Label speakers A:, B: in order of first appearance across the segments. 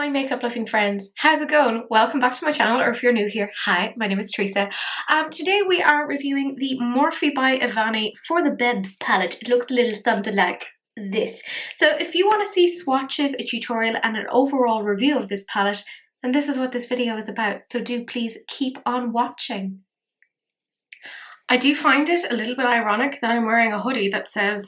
A: my makeup loving friends, how's it going? Welcome back to my channel, or if you're new here, hi, my name is Teresa. Today we are reviewing the Morphe by Avani for the Bebs palette. It looks a little something like this. So if you want to see swatches, a tutorial and an overall review of this palette, then this is what this video is about. So do please keep on watching. I do find it a little bit ironic that I'm wearing a hoodie that says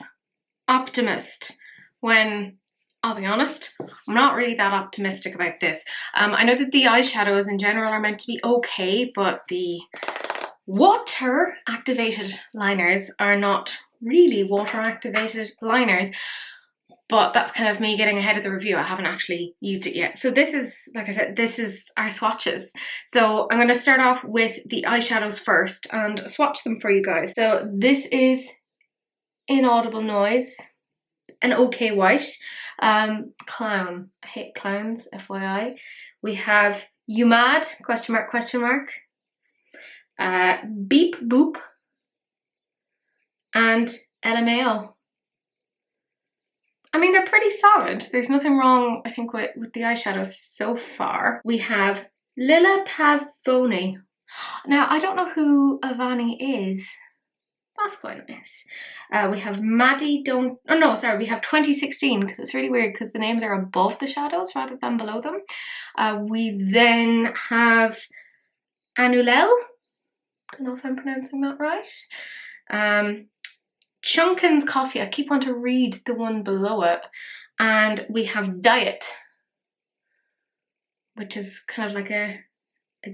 A: optimist when, I'll be honest, I'm not really that optimistic about this. I know that the eyeshadows in general are meant to be okay, but the water activated liners are not really water activated liners. But that's kind of me getting ahead of the review. I haven't actually used it yet. So this is, like I said, this is our swatches. So I'm going to start off with the eyeshadows first and swatch them for you guys. So this is Inaudible Noise, an okay white. Clown. I hate clowns, FYI. We have You Mad? Question mark, question mark. Beep Boop. And LMAO. I mean, they're pretty solid. There's nothing wrong, I think, with the eyeshadows so far. We have Lilla Pavoni. Now, I don't know who Avani is. That's quite nice. We have Maddie Don't... Oh no, sorry, we have 2016, because it's really weird because the names are above the shadows rather than below them. We then have Anulel. I don't know if I'm pronouncing that right. Chunkin's Coffee. I keep wanting to read the one below it. And we have Diet, which is kind of like a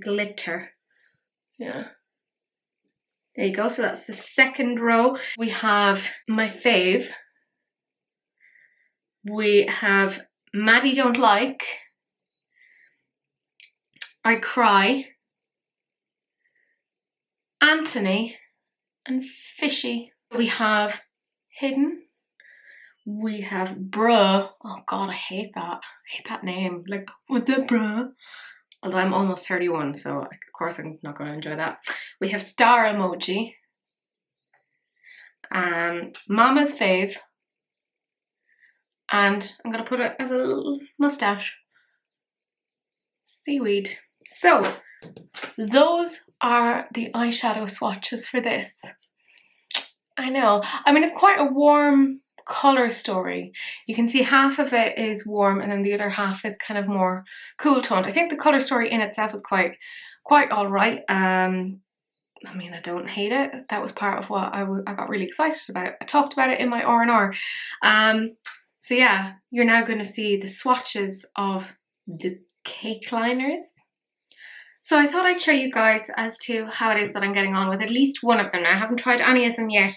A: glitter. Yeah. There you go, so that's the second row. We have my fave. We have Maddie Don't Like. I Cry. Anthony. And Fishy. We have Hidden. We have Bruh. Oh god, I hate that. I hate that name. Like, what's that, bruh? Although I'm almost 31, so of course I'm not going to enjoy that. We have Star Emoji. Mama's Fave. And I'm going to put it as a little mustache. Seaweed. So, those are the eyeshadow swatches for this. I know. I mean, it's quite a warm colour story. You can see half of it is warm and then the other half is kind of more cool toned. I think the colour story in itself is quite alright. I mean, I don't hate it. That was part of what I got really excited about. I talked about it in my R&R. So yeah, you're now going to see the swatches of the cake liners. So I thought I'd show you guys as to how it is that I'm getting on with at least one of them. Now, I haven't tried any of them yet,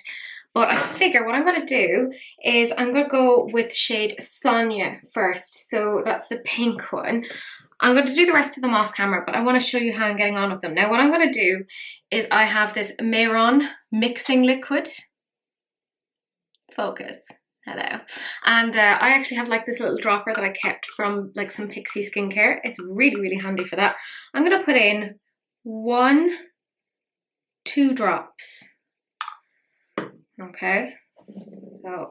A: but I figure what I'm going to do is I'm going to go with shade Sonia first. So that's the pink one. I'm going to do the rest of them off camera, but I want to show you how I'm getting on with them. Now, what I'm going to do is I have this Mayron mixing liquid. Focus. Hello. And I actually have like this little dropper that I kept from like some Pixie skincare. It's really, really handy for that. I'm going to put in 2 drops. Okay. So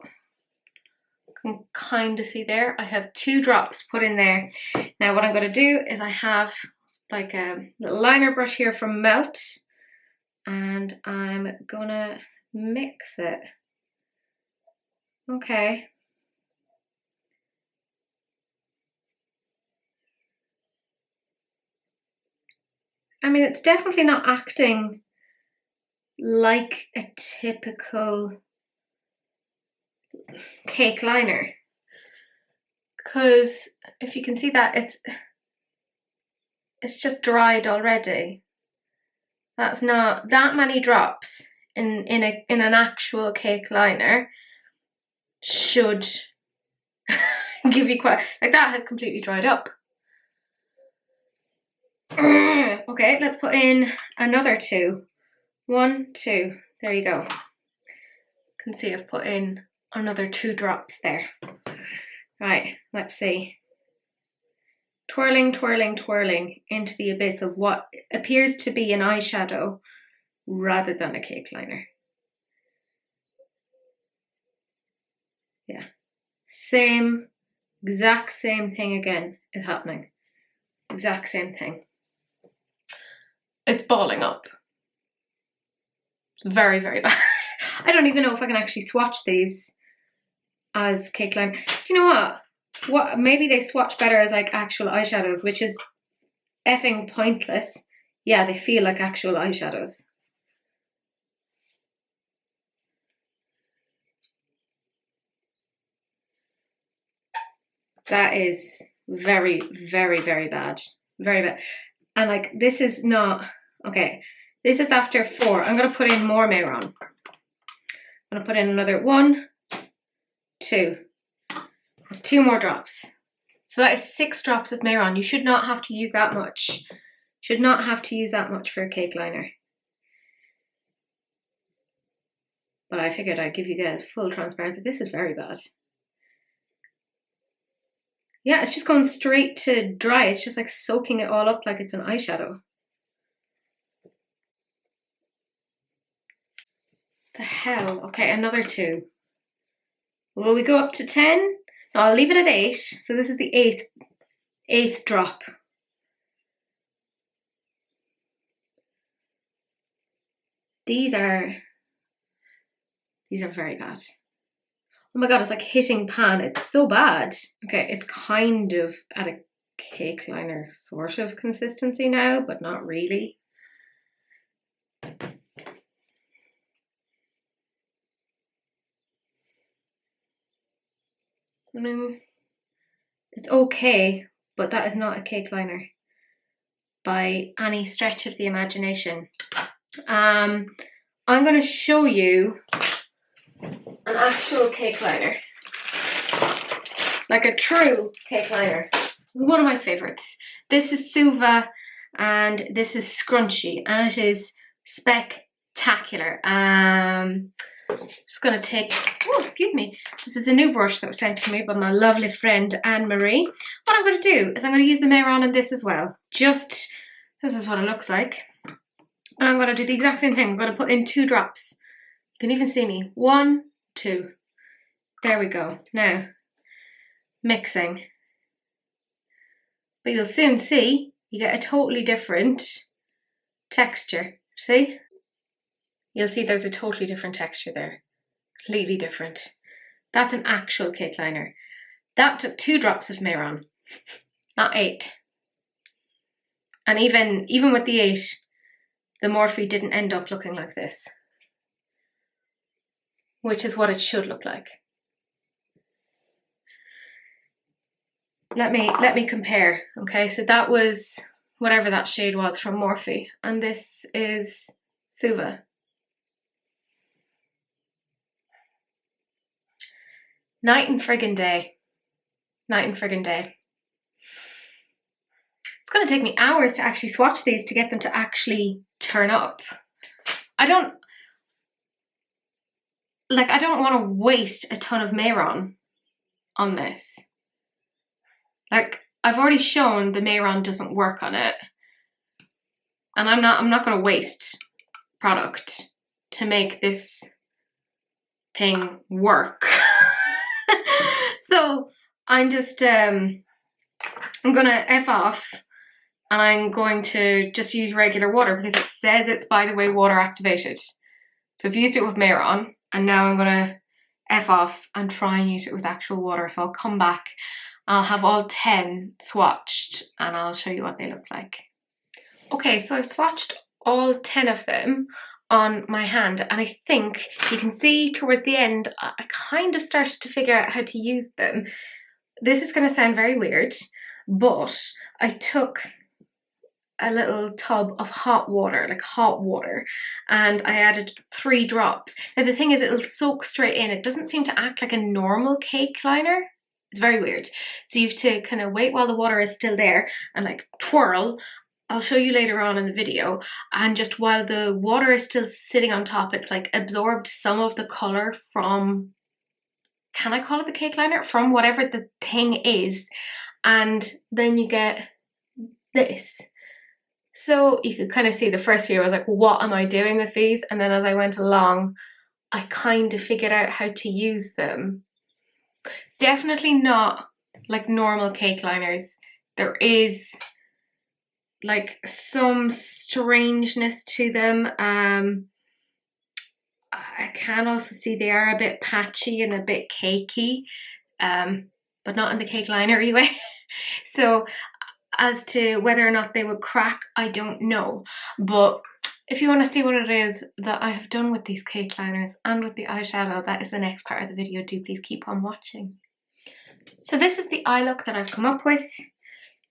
A: you can kind of see there. I have 2 drops put in there. Now what I'm going to do is I have like a little liner brush here from Melt. And I'm going to mix it. Okay. I mean, it's definitely not acting like a typical cake liner. Because if you can see that, it's just dried already. That's not that many drops in an actual cake liner. Should give you quite, like that has completely dried up. Okay, let's put in another 2. 1, 2, there you go. You can see I've put in another 2 drops there. Right, let's see. Twirling, twirling, twirling into the abyss of what appears to be an eyeshadow rather than a cake liner. Yeah. Same Exact same thing again is happening. Exact same thing. It's balling up. Very, very bad. I don't even know if I can actually swatch these as cake liner. Do you know what? Maybe they swatch better as like actual eyeshadows, which is effing pointless. Yeah, they feel like actual eyeshadows. That is very, very, very bad. Very bad. And like, this is not, okay, this is after 4. I'm gonna put in more Mayron. I'm gonna put in another 1, 2. That's 2 more drops. So that is 6 drops of Mayron. You should not have to use that much. Should not have to use that much for a cake liner. But I figured I'd give you guys full transparency. This is very bad. Yeah, it's just going straight to dry. It's just like soaking it all up like it's an eyeshadow. The hell? Okay, another 2. Will we go up to 10? No, I'll leave it at 8. So this is the 8th drop. These are very bad. Oh my god, it's like hitting pan. It's so bad. Okay, it's kind of at a cake liner sort of consistency now, but not really. It's okay, but that is not a cake liner by any stretch of the imagination. I'm going to show you an actual cake liner, like a true cake liner. One of my favorites. This is Suva and this is Scrunchie, and it is spectacular. Just gonna take, oh excuse me, this is a new brush that was sent to me by my lovely friend Anne-Marie. What I'm going to do is I'm going to use the Mayron in this as well. Just, this is what it looks like. And I'm going to do the exact same thing. I'm going to put in 2 drops. You can even see me. 1, 2. There we go. Now, mixing. But you'll soon see you get a totally different texture. See? You'll see there's a totally different texture there. Completely different. That's an actual cake liner. That took 2 drops of Mayron, not 8. And even with the 8, the Morphe didn't end up looking like this, which is what it should look like. Let me compare. Okay, so that was whatever that shade was from Morphe, and this is Suva. Night and friggin' day. Night and friggin' day. It's gonna take me hours to actually swatch these to get them to actually turn up. I don't want to waste a ton of Mayron on this. Like, I've already shown the Mayron doesn't work on it, and I'm not going to waste product to make this thing work. So I'm just I'm gonna F off, and I'm going to just use regular water because it says it's, by the way, water activated. So I've used it with Mayron, and now I'm gonna F off and try and use it with actual water. So I'll come back and I'll have all 10 swatched and I'll show you what they look like. Okay, so I've swatched all 10 of them on my hand, and I think you can see towards the end I kind of started to figure out how to use them. This is going to sound very weird, but I took a little tub of hot water, and I added 3 drops. Now the thing is, it'll soak straight in. It doesn't seem to act like a normal cake liner. It's very weird. So you have to kind of wait while the water is still there and like twirl. I'll show you later on in the video, and just while the water is still sitting on top, it's like absorbed some of the colour from, can I call it the cake liner? From whatever the thing is, and then you get this. So you could kind of see the first few, I was like, what am I doing with these? And then as I went along, I kind of figured out how to use them. Definitely not like normal cake liners. There is like some strangeness to them. I can also see they are a bit patchy and a bit cakey, but not in the cake linery way. So as to whether or not they would crack, I don't know. But if you want to see what it is that I have done with these cake liners and with the eyeshadow, that is the next part of the video. Do please keep on watching. So this is the eye look that I've come up with.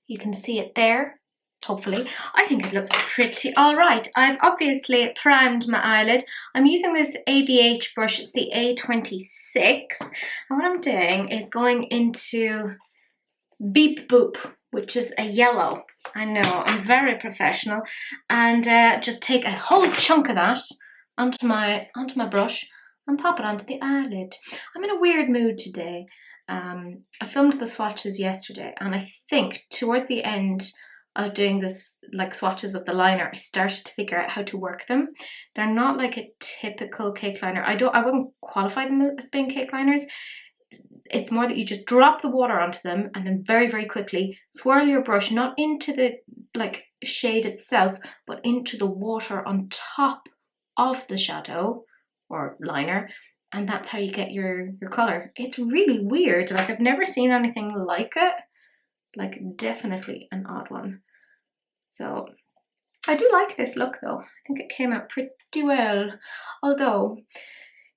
A: You can see it there, hopefully. I think it looks pretty alright. I've obviously primed my eyelid. I'm using this ABH brush, it's the A26. And what I'm doing is going into Beep Boop, which is a yellow. I know, I'm very professional. And just take a whole chunk of that onto my brush and pop it onto the eyelid. I'm in a weird mood today. I filmed the swatches yesterday, and I think towards the end of doing this, like swatches of the liner, I started to figure out how to work them. They're not like a typical cake liner. I wouldn't qualify them as being cake liners. It's more that you just drop the water onto them and then very, very quickly swirl your brush, not into the like shade itself, but into the water on top of the shadow or liner. And that's how you get your colour. It's really weird. Like, I've never seen anything like it. Like, definitely an odd one. So, I do like this look though. I think it came out pretty well. Although,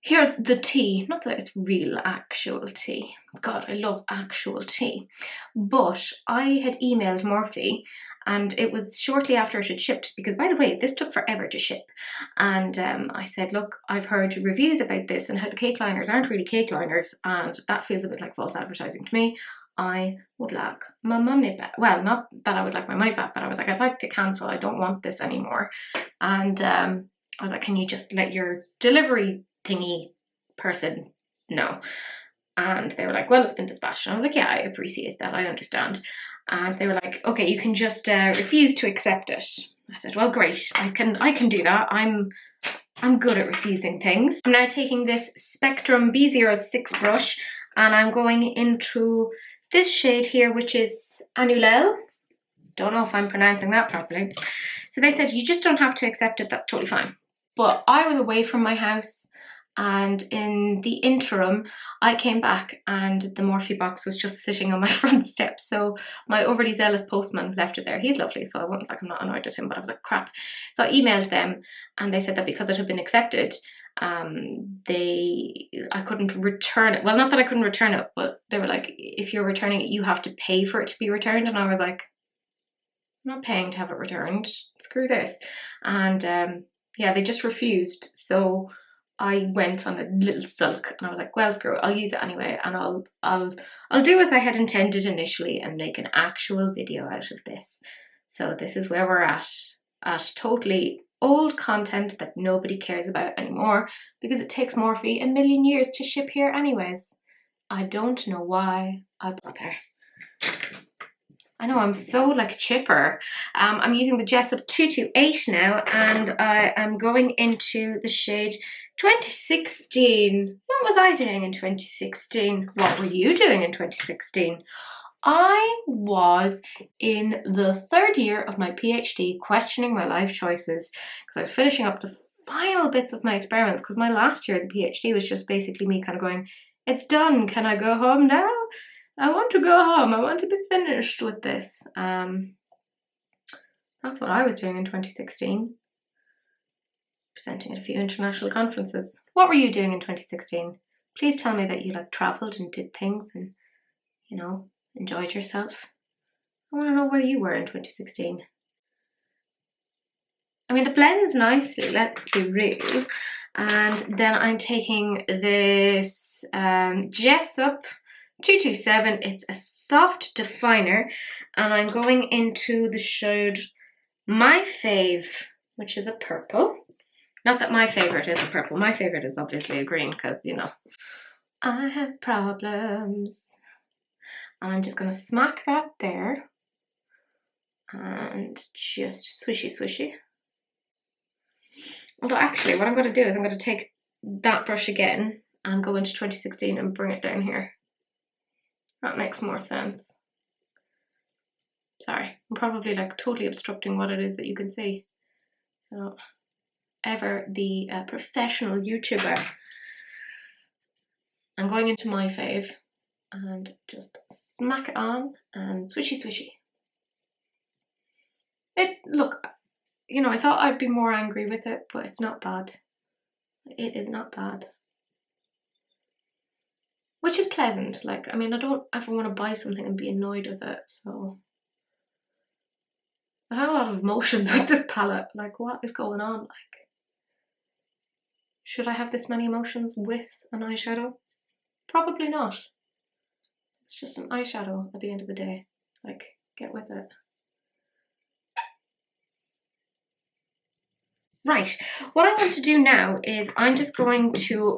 A: here's the tea. Not that it's real actual tea. God, I love actual tea. But I had emailed Morphe, and it was shortly after it had shipped, because by the way, this took forever to ship. And I said, look, I've heard reviews about this and how the cake liners aren't really cake liners, and that feels a bit like false advertising to me. I would like my money back. Well, not that I would like my money back, but I was like, I'd like to cancel. I don't want this anymore. And I was like, can you just let your delivery thingy person know? And they were like, well, it's been dispatched. And I was like, yeah, I appreciate that, I understand. And they were like, okay, you can just refuse to accept it. I said, well, great, I can do that. I'm good at refusing things. I'm now taking this Spectrum B06 brush, and I'm going into this shade here, which is Annulel. Don't know if I'm pronouncing that properly. So they said, you just don't have to accept it, that's totally fine. But I was away from my house, and in the interim, I came back and the Morphe box was just sitting on my front step. So my overly zealous postman left it there. He's lovely, so I'm not annoyed at him, but I was like, crap. So I emailed them, and they said that because it had been accepted, I couldn't return it. Well, not that I couldn't return it, but they were like, if you're returning it, you have to pay for it to be returned. And I was like, I'm not paying to have it returned. Screw this. And yeah, they just refused. So I went on a little sulk, and I was like, well, screw it, I'll use it anyway, and I'll do as I had intended initially and make an actual video out of this. So this is where we're at totally old content that nobody cares about anymore, because it takes Morphe a million years to ship here anyways. I don't know why I bother. I know, I'm so like chipper. I'm using the Jessup 228 now, and I am going into the shade 2016. What was I doing in 2016? What were you doing in 2016? I was in the third year of my PhD, questioning my life choices, because I was finishing up the final bits of my experiments, because my last year of the PhD was just basically me kind of going, it's done, can I go home now? I want to go home, I want to be finished with this. That's what I was doing in 2016. Presenting at a few international conferences. What were you doing in 2016? Please tell me that you like travelled and did things and, you know, enjoyed yourself. I want to know where you were in 2016. I mean, the blends nicely, let's be real. And then I'm taking this Jessup 227. It's a soft definer, and I'm going into the shade My Fave, which is a purple. Not that my favourite is a purple. My favourite is obviously a green, because, you know, I have problems. And I'm just going to smack that there. And just swishy, swishy. Although actually, what I'm going to do is I'm going to take that brush again and go into 2016 and bring it down here. That makes more sense. Sorry, I'm probably like totally obstructing what it is that you can see. So, ever the professional YouTuber. I'm going into my fave and just smack it on and swishy swishy. Look, you know, I thought I'd be more angry with it, but it's not bad. It is not bad. Which is pleasant. Like, I mean, I don't ever want to buy something and be annoyed with it, so. I had a lot of emotions with this palette. Like, what is going on? Like, should I have this many emotions with an eyeshadow? Probably not. It's just an eyeshadow at the end of the day. Like, get with it. Right, what I want to do now is I'm just going to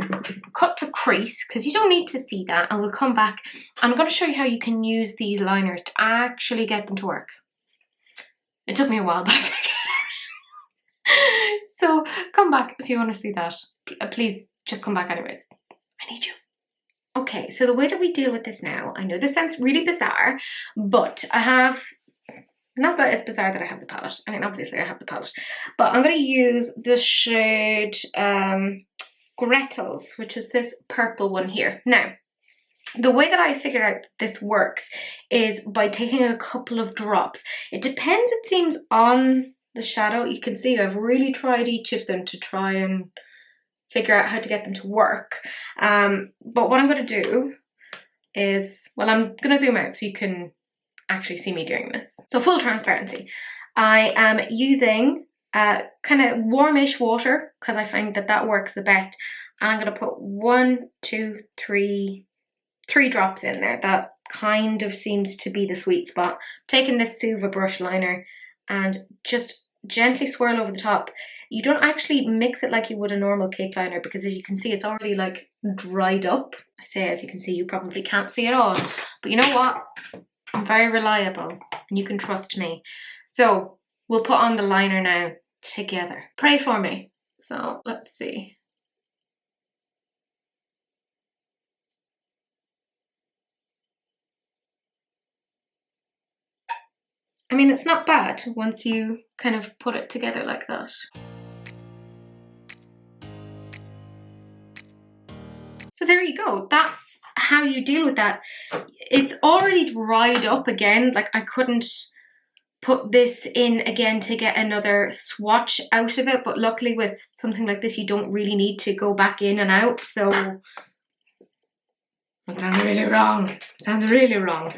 A: cut the crease, because you don't need to see that, and we'll come back and I'm going to show you how you can use these liners to actually get them to work. It took me a while, but I figured it out. So come back if you want to see that. Please just come back anyways. I need you. Okay, so the way that we deal with this now, I know this sounds really bizarre, but I have, not that it's bizarre that I have the palette. I mean, obviously I have the palette, but I'm going to use the shade Gretel's, which is this purple one here. Now, the way that I figured out this works is by taking a couple of drops. It depends, it seems, on the shadow. You can see I've really tried each of them to try and figure out how to get them to work. But what I'm going to do is, well, I'm going to zoom out so you can actually see me doing this. So full transparency. I am using kind of warmish water because I find that that works the best. And I'm going to put 1, 2, 3 drops in there. That kind of seems to be the sweet spot. I'm taking this Suva brush liner and just gently swirl over the top. You don't actually mix it like you would a normal cake liner, because as you can see, it's already like dried up. I say as you can see, you probably can't see it all, but you know what? I'm very reliable and you can trust me. So we'll put on the liner now together. Pray for me. So let's see. I mean, it's not bad once you kind of put it together like that. So there you go. That's how you deal with that. It's already dried up again. Like, I couldn't put this in again to get another swatch out of it, but luckily with something like this, you don't really need to go back in and out. So it sounds really wrong. It sounds really wrong.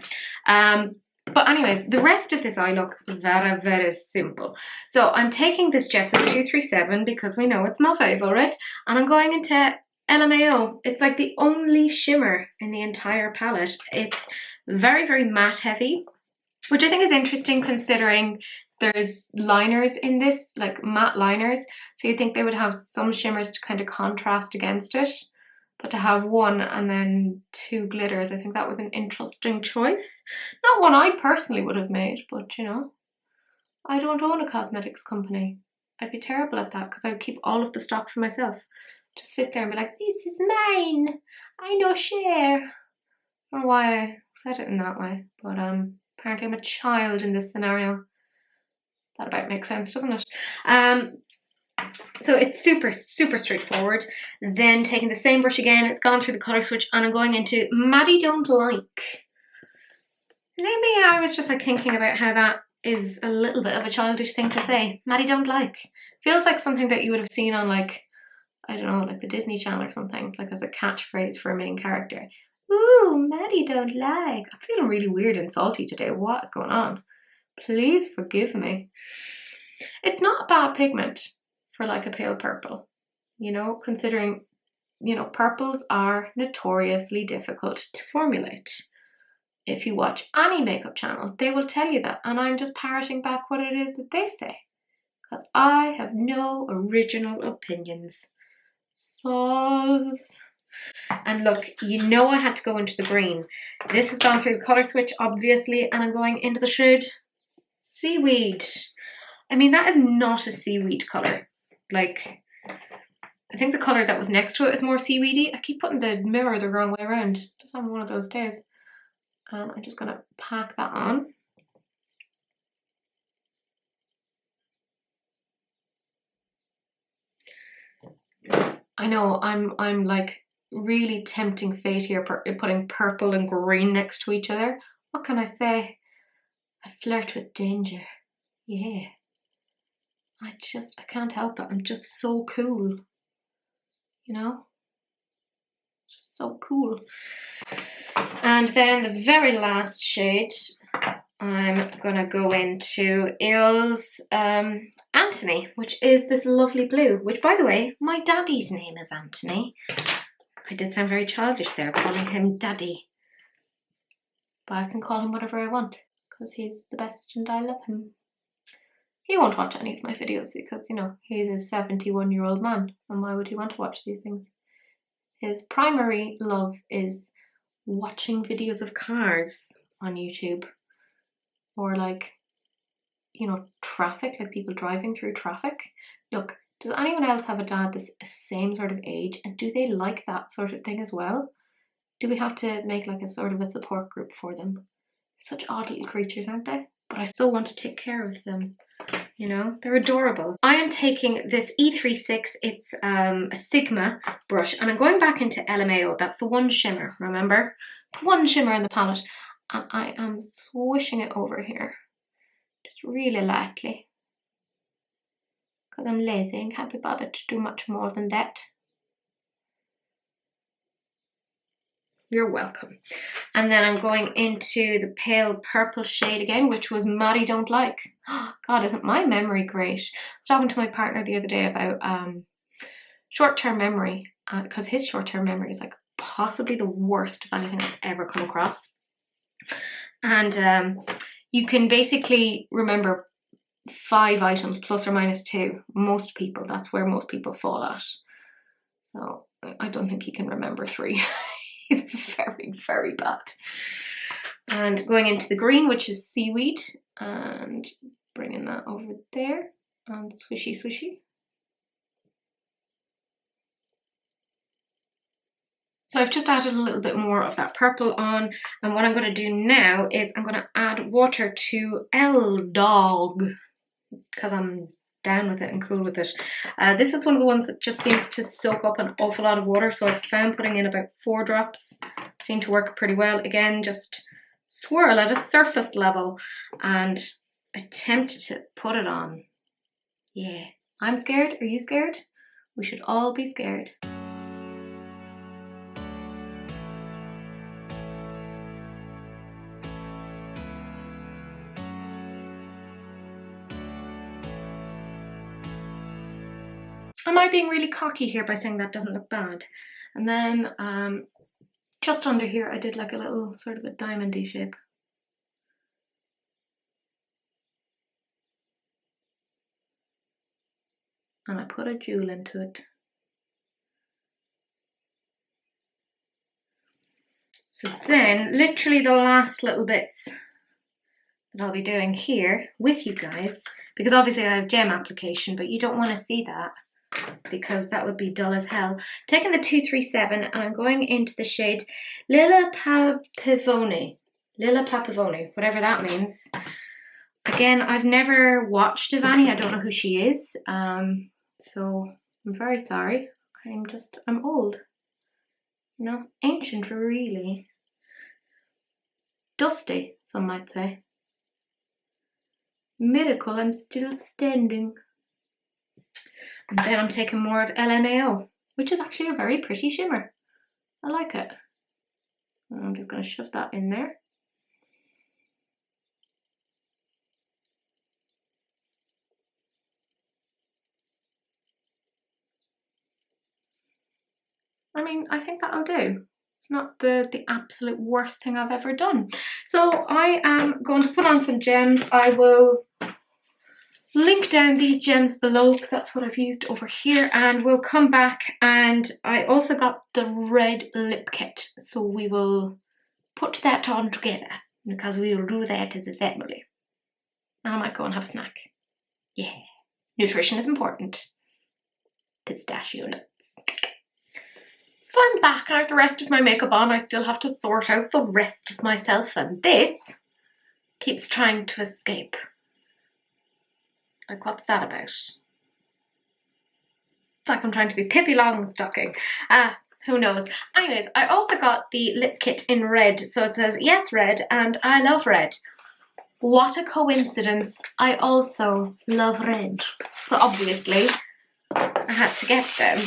A: But anyways, the rest of this eye look very, very simple. So I'm taking this Gesso 237 because we know it's my favourite, and I'm going into LMAO. It's like the only shimmer in the entire palette. It's very, very matte heavy, which I think is interesting considering there's liners in this, like matte liners. So you think they would have some shimmers to kind of contrast against it. But to have one and then 2 glitters, I think that was an interesting choice. Not one I personally would have made, but you know, I don't own a cosmetics company. I'd be terrible at that because I would keep all of the stock for myself. Just sit there and be like, this is mine. I no share. I don't know why I said it in that way, but apparently I'm a child in this scenario. That about makes sense, doesn't it? So it's super, super straightforward. Then taking the same brush again, it's gone through the colour switch, and I'm going into Maddie Don't Like. Maybe I was just like thinking about how that is a little bit of a childish thing to say. Maddie Don't Like. Feels like something that you would have seen on, like, I don't know, like the Disney Channel or something, like as a catchphrase for a main character. Ooh, Maddie Don't Like. I'm feeling really weird and salty today. What is going on? Please forgive me. It's not a bad pigment for like a pale purple, you know, considering, you know, purples are notoriously difficult to formulate. If you watch any makeup channel, they will tell you that, and I'm just parroting back what it is that they say, because I have no original opinions. Soz. And look, you know I had to go into the green. This has gone through the colour switch, obviously, and I'm going into the shade Seaweed. I mean, that is not a seaweed colour. Like, I think the colour that was next to it is more seaweedy. I keep putting the mirror the wrong way around. Just having one of those days. And I'm just going to pack that on. I know I'm like really tempting fate here, putting purple and green next to each other. What can I say? I flirt with danger. Yeah. I can't help it. I'm just so cool. You know? Just so cool. And then the very last shade, I'm gonna go into is Anthony, which is this lovely blue, which by the way, my daddy's name is Anthony. I did sound very childish there, calling him daddy. But I can call him whatever I want, because he's the best and I love him. He won't watch any of my videos because, you know, he's a 71-year-old man, and why would he want to watch these things? His primary love is watching videos of cars on YouTube, or like, you know, traffic, like people driving through traffic. Look, does anyone else have a dad this same sort of age, and do they like that sort of thing as well? Do we have to make like a sort of a support group for them? Such odd little creatures, aren't they? But I still want to take care of them. You know, they're adorable. I am taking this E36, it's a Sigma brush, and I'm going back into LMAO. That's the one shimmer, remember? The one shimmer in the palette. And I am swishing it over here. Just really lightly. Because I'm lazy and can't be bothered to do much more than that. You're welcome. And then I'm going into the pale purple shade again, which was Maddie Don't Like. God, isn't my memory great? I was talking to my partner the other day about short-term memory, because his short-term memory is like possibly the worst of anything I've ever come across. And you can basically remember 5 items plus or minus 2. Most people, that's where most people fall at. So I don't think he can remember 3. He's very, very bad. And going into the green, which is seaweed, and bringing that over there, and swishy, swishy. So I've just added a little bit more of that purple on, and what I'm going to do now is I'm going to add water to L-Dog, because I'm down with it and cool with it. This is one of the ones that just seems to soak up an awful lot of water, so I found putting in about 4 drops seemed to work pretty well. Again, just swirl at a surface level and attempt to put it on. Yeah, I'm scared. Are you scared? We should all be scared. Am I being really cocky here by saying that doesn't look bad? And then just under here I did like a little sort of a diamondy shape. And I put a jewel into it. So then literally the last little bits that I'll be doing here with you guys, because obviously I have gem application, but you don't want to see that, because that would be dull as hell. Taking the 237 and I'm going into the shade Lilla Papavoni, whatever that means. Again, I've never watched Avani. I don't know who she is. So I'm very sorry. I'm old. You know, ancient really. Dusty, some might say. Miracle, I'm still standing. And then I'm taking more of LMAO, which is actually a very pretty shimmer. I like it. And I'm just going to shove that in there. I mean, I think that'll do. It's not the absolute worst thing I've ever done. So I am going to put on some gems. I will link down these gems below because that's what I've used over here, and we'll come back. And I also got the red lip kit, so we will put that on together because we will do that as a family. And I might go and have a snack. Yeah, nutrition is important. Pistachio nuts. So I'm back and I have the rest of my makeup on. I still have to sort out the rest of myself, and this keeps trying to escape. Like, what's that about? It's like I'm trying to be Pippi Longstocking. Who knows? Anyways, I also got the lip kit in red. So it says, yes, red, and I love red. What a coincidence. I also love red. So obviously, I had to get them.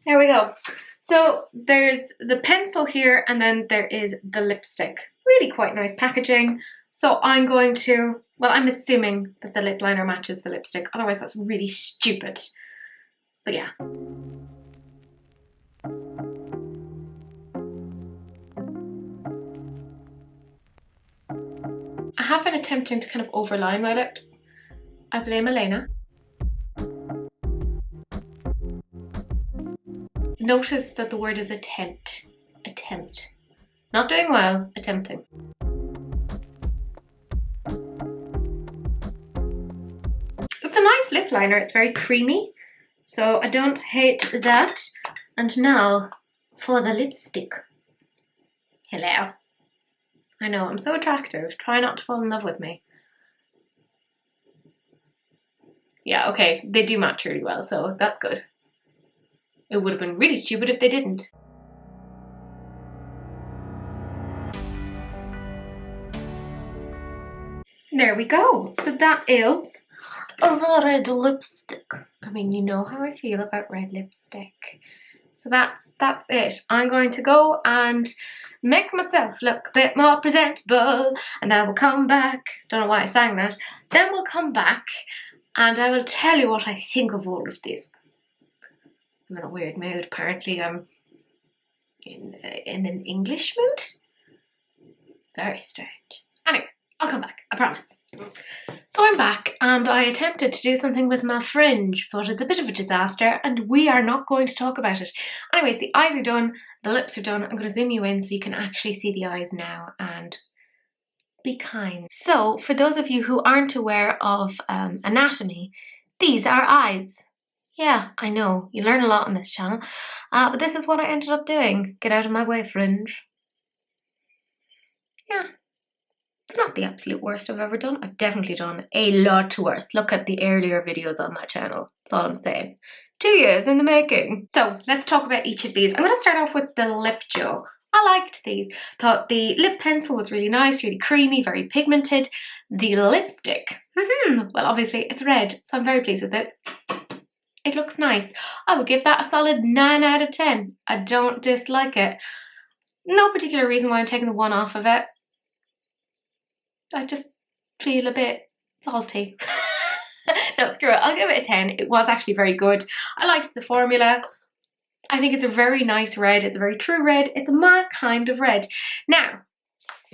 A: There we go. So there's the pencil here, and then there is the lipstick. Really quite nice packaging. So I'm going to, well, I'm assuming that the lip liner matches the lipstick. Otherwise, that's really stupid. But yeah. I have been attempting to kind of overline my lips. I blame Elena. Notice that the word is attempt. Attempt. Not doing well, attempting. It's a nice lip liner. It's very creamy. So I don't hate that. And now for the lipstick. Hello. I know, I'm so attractive. Try not to fall in love with me. Yeah, okay, they do match really well, so that's good. It would have been really stupid if they didn't. There we go. So that is the red lipstick. I mean, you know how I feel about red lipstick. So that's it. I'm going to go and make myself look a bit more presentable, and then we'll come back. Don't know why I sang that. Then we'll come back and I will tell you what I think of all of this. I'm in a weird mood. Apparently I'm in an English mood. Very strange. Anyway, I'll come back, I promise. So I'm back and I attempted to do something with my fringe, but it's a bit of a disaster and we are not going to talk about it. Anyways, the eyes are done, the lips are done. I'm going to zoom you in so you can actually see the eyes now and be kind. So for those of you who aren't aware of anatomy, these are eyes. Yeah, I know, you learn a lot on this channel, but this is what I ended up doing. Get out of my way, fringe. Yeah. It's not the absolute worst I've ever done. I've definitely done a lot worse. Look at the earlier videos on my channel. That's all I'm saying. 2 years in the making. So let's talk about each of these. I'm going to start off with the lip gel. I liked these. Thought the lip pencil was really nice, really creamy, very pigmented. The lipstick, well, obviously it's red, so I'm very pleased with it. It looks nice. I would give that a solid 9 out of 10. I don't dislike it. No particular reason why I'm taking the one off of it. I just feel a bit salty. No, screw it. I'll give it a 10. It was actually very good. I liked the formula. I think it's a very nice red. It's a very true red. It's my kind of red. Now,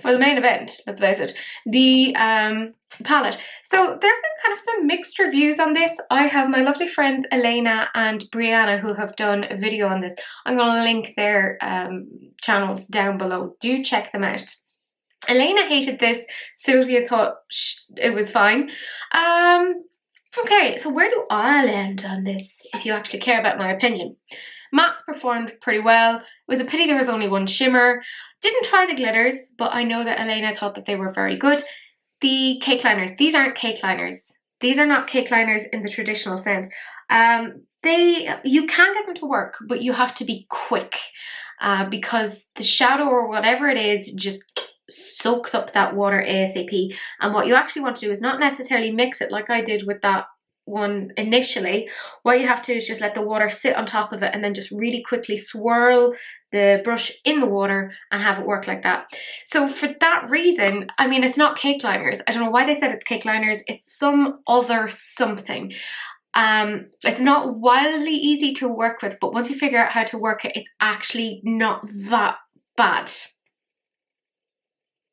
A: for the main event, let's face it, the palette. So there have been kind of some mixed reviews on this. I have my lovely friends Elena and Brianna who have done a video on this. I'm going to link their channels down below. Do check them out. Elena hated this. Sylvia thought it was fine. Okay, so where do I land on this, if you actually care about my opinion? Mattes performed pretty well. It was a pity there was only one shimmer. Didn't try the glitters, but I know that Elena thought that they were very good. The cake liners. These aren't cake liners. These are not cake liners in the traditional sense. You can get them to work, but you have to be quick because the shadow or whatever it is just soaks up that water ASAP. And what you actually want to do is not necessarily mix it like I did with that one initially. What you have to do is just let the water sit on top of it and then just really quickly swirl the brush in the water and have it work like that. So for that reason, I mean, it's not cake liners. I don't know why they said it's cake liners. It's some other something. It's not wildly easy to work with, but once you figure out how to work it, it's actually not that bad.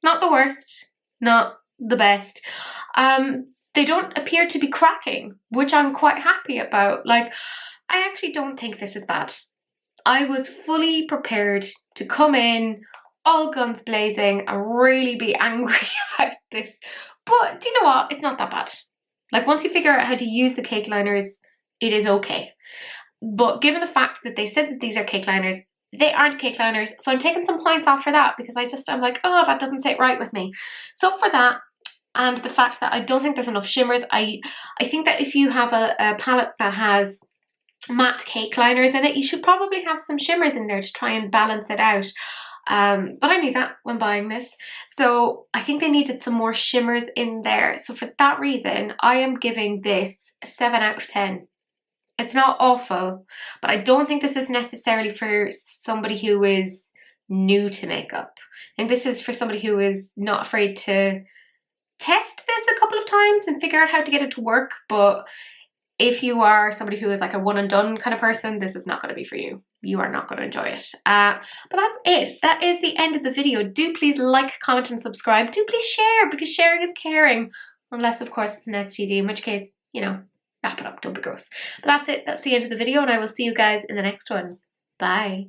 A: Not the worst, not the best. They don't appear to be cracking, which I'm quite happy about. Like, I actually don't think this is bad. I was fully prepared to come in, all guns blazing, and really be angry about this. But do you know what? It's not that bad. Like, once you figure out how to use the cake liners, it is okay. But given the fact that they said that these are cake liners, they aren't cake liners, so I'm taking some points off for that because I'm like, oh, that doesn't sit right with me. So for that, and the fact that I don't think there's enough shimmers, I think that if you have a palette that has matte cake liners in it, you should probably have some shimmers in there to try and balance it out. But I knew that when buying this. So I think they needed some more shimmers in there. So for that reason, I am giving this a 7 out of 10. It's not awful, but I don't think this is necessarily for somebody who is new to makeup. I think this is for somebody who is not afraid to test this a couple of times and figure out how to get it to work. But if you are somebody who is like a one and done kind of person, this is not going to be for you. You are not going to enjoy it. But that's it. That is the end of the video. Do please like, comment and subscribe. Do please share, because sharing is caring. Unless of course it's an STD, in which case, you know, wrap it up, don't be gross. But that's it. That's the end of the video, and I will see you guys in the next one. Bye.